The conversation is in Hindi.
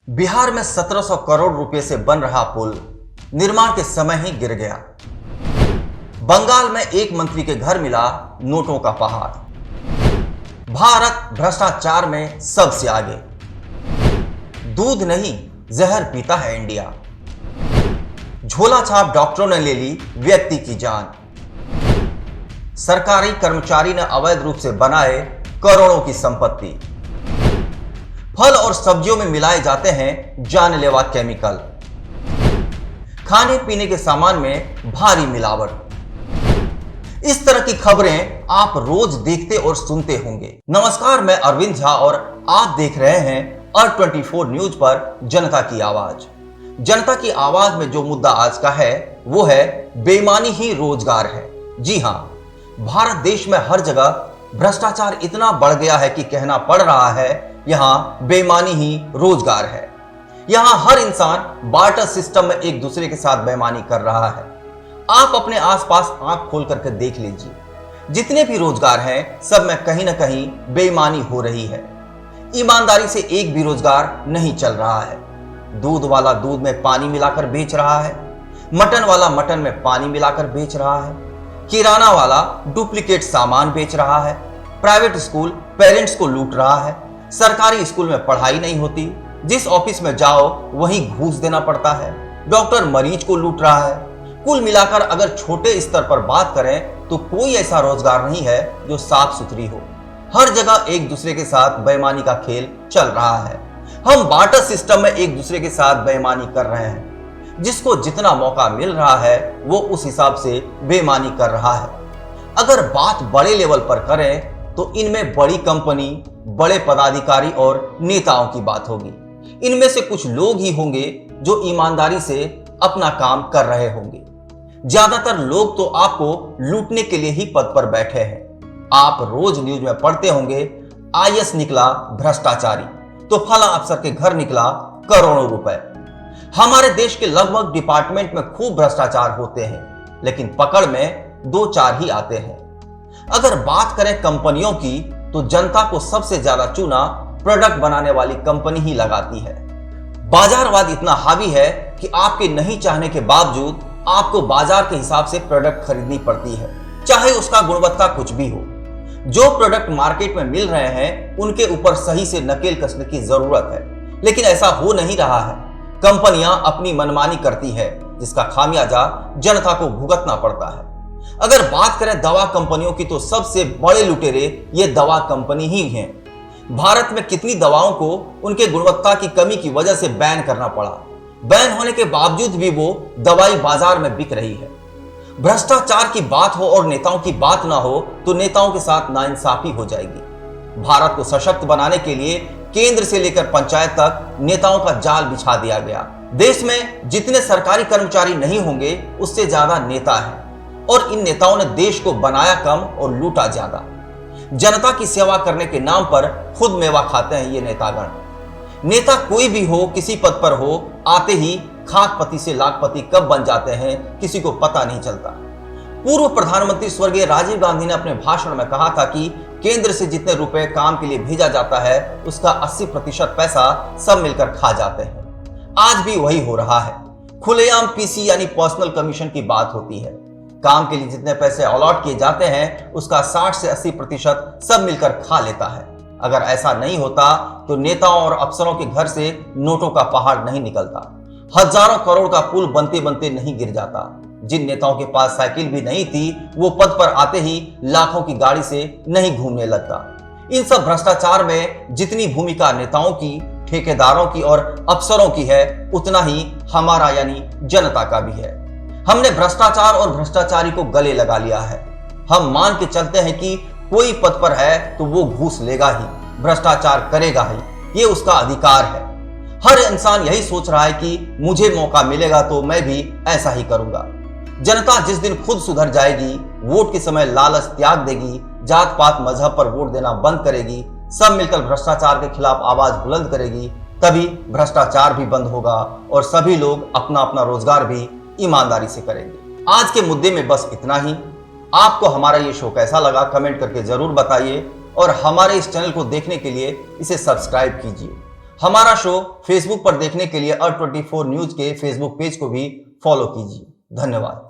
बिहार में 1700 करोड़ रुपए से बन रहा पुल निर्माण के समय ही गिर गया। बंगाल में एक मंत्री के घर मिला नोटों का पहाड़। भारत भ्रष्टाचार में सबसे आगे। दूध नहीं जहर पीता है इंडिया। झोला छाप डॉक्टरों ने ले ली व्यक्ति की जान। सरकारी कर्मचारी ने अवैध रूप से बनाए करोड़ों की संपत्ति। फल और सब्जियों में मिलाए जाते हैं जानलेवा केमिकल। खाने पीने के सामान में भारी मिलावट। इस तरह की खबरें आप रोज देखते और सुनते होंगे। नमस्कार, मैं अरविंद झा और आप देख रहे हैं R24 न्यूज पर जनता की आवाज। जनता की आवाज में जो मुद्दा आज का है वो है बेईमानी ही रोजगार है। जी हां, भारत देश में हर जगह भ्रष्टाचार इतना बढ़ गया है कि कहना पड़ रहा है यहां बेईमानी ही रोजगार है। यहां हर इंसान बार्टर सिस्टम में एक दूसरे के साथ बेईमानी कर रहा है। आप अपने आसपास आंख खोल करके देख लीजिए, जितने भी रोजगार हैं सब में कहीं ना कहीं बेईमानी हो रही है। ईमानदारी से एक भी रोजगार नहीं चल रहा है। दूध वाला दूध में पानी मिलाकर बेच रहा है, मटन वाला मटन में पानी मिलाकर बेच रहा है, किराना वाला डुप्लीकेट सामान बेच रहा है, प्राइवेट स्कूल पेरेंट्स को लूट रहा है, सरकारी स्कूल में पढ़ाई नहीं होती, जिस ऑफिस में जाओ वहीं घूस देना पड़ता है, डॉक्टर मरीज को लूट रहा है। कुल मिलाकर अगर छोटे स्तर पर बात करें तो कोई ऐसा रोजगार नहीं है जो साफ सुथरी हो। हर जगह एक दूसरे के साथ बेईमानी का खेल चल रहा है। हम बार्टर सिस्टम में एक दूसरे के साथ बेईमानी कर रहे हैं। जिसको जितना मौका मिल रहा है वो उस हिसाब से बेईमानी कर रहा है। अगर बात बड़े लेवल पर करें तो इनमें बड़ी कंपनी, बड़े पदाधिकारी और नेताओं की बात होगी। इनमें से कुछ लोग ही होंगे जो ईमानदारी से अपना काम कर रहे होंगे। ज्यादातर लोग तो आपको लूटने के लिए ही पद पर बैठे हैं। आप रोज न्यूज में पढ़ते होंगे IAS निकला भ्रष्टाचारी, तो फला अफसर के घर निकला करोड़ों रुपए। हमारे देश के लगभग डिपार्टमेंट में खूब भ्रष्टाचार होते हैं, लेकिन पकड़ में 2-4 ही आते हैं। अगर बात करें कंपनियों की तो जनता को सबसे ज्यादा चूना प्रोडक्ट बनाने वाली कंपनी ही लगाती है। बाजारवाद इतना हावी है कि आपके नहीं चाहने के बावजूद आपको बाजार के हिसाब से प्रोडक्ट खरीदनी पड़ती है, चाहे उसका गुणवत्ता कुछ भी हो। जो प्रोडक्ट मार्केट में मिल रहे हैं उनके ऊपर सही से नकेल कसने की जरूरत है, लेकिन ऐसा हो नहीं रहा है। कंपनियां अपनी मनमानी करती है, जिसका खामियाजा जनता को भुगतना पड़ता है। अगर बात करें दवा कंपनियों की तो सबसे बड़े लुटेरे ये दवा कंपनी ही हैं। भारत में कितनी दवाओं को उनके गुणवत्ता की कमी की वजह से बैन करना पड़ा। बैन होने के बावजूद भी वो दवाई बाजार में बिक रही है। भ्रष्टाचार की बात हो और नेताओं की बात ना हो तो नेताओं के साथ नाइंसाफी हो जाएगी। भारत को सशक्त बनाने के लिए केंद्र से लेकर पंचायत तक नेताओं का जाल बिछा दिया गया। देश में जितने सरकारी कर्मचारी नहीं होंगे उससे ज्यादा नेता है, और इन नेताओं ने देश को बनाया कम और लूटा ज्यादा। जनता की सेवा करने के नाम पर खुद मेवा खाते हैं ये नेतागण। नेता कोई भी हो, किसी पद पर हो, आते ही खाकपति से लाखपति कब बन जाते हैं किसी को पता नहीं चलता। पूर्व प्रधानमंत्री स्वर्गीय राजीव गांधी ने अपने भाषण में कहा था कि केंद्र से जितने रुपए काम के लिए भेजा जाता है उसका 80% पैसा सब मिलकर खा जाते हैं। आज भी वही हो रहा है। खुलेआम PC यानी पर्सनल कमीशन की बात होती है। काम के लिए जितने पैसे अलॉट किए जाते हैं उसका 60 से 80% सब मिलकर खा लेता है। अगर ऐसा नहीं होता तो नेताओं और अफसरों के घर से नोटों का पहाड़ नहीं निकलता। हजारों करोड़ का पुल बनते बनते नहीं गिर जाता। जिन नेताओं के पास साइकिल भी नहीं थी वो पद पर आते ही लाखों की गाड़ी से नहीं घूमने लगता। इन सब भ्रष्टाचार में जितनी भूमिका नेताओं की, ठेकेदारों की और अफसरों की है उतना ही हमारा यानी जनता का भी है। हमने भ्रष्टाचार और भ्रष्टाचारी को गले लगा लिया है। हम मान के चलते हैं कि कोई पद पर है तो वो घूस लेगा ही, भ्रष्टाचार करेगा ही, ये उसका अधिकार है। हर इंसान यही सोच रहा है कि मुझे मौका मिलेगा तो मैं भी ऐसा ही करूंगा। जनता जिस दिन खुद सुधर जाएगी, वोट के समय लालच त्याग देगी, जात पात मजहब पर वोट देना बंद करेगी, सब मिलकर भ्रष्टाचार के खिलाफ आवाज बुलंद करेगी, तभी भ्रष्टाचार भी बंद होगा और सभी लोग अपना अपना रोजगार भी ईमानदारी से करेंगे। आज के मुद्दे में बस इतना ही। आपको हमारा ये शो कैसा लगा कमेंट करके जरूर बताइए और हमारे इस चैनल को देखने के लिए इसे सब्सक्राइब कीजिए। हमारा शो फेसबुक पर देखने के लिए अ24 न्यूज के फेसबुक पेज को भी फॉलो कीजिए। धन्यवाद।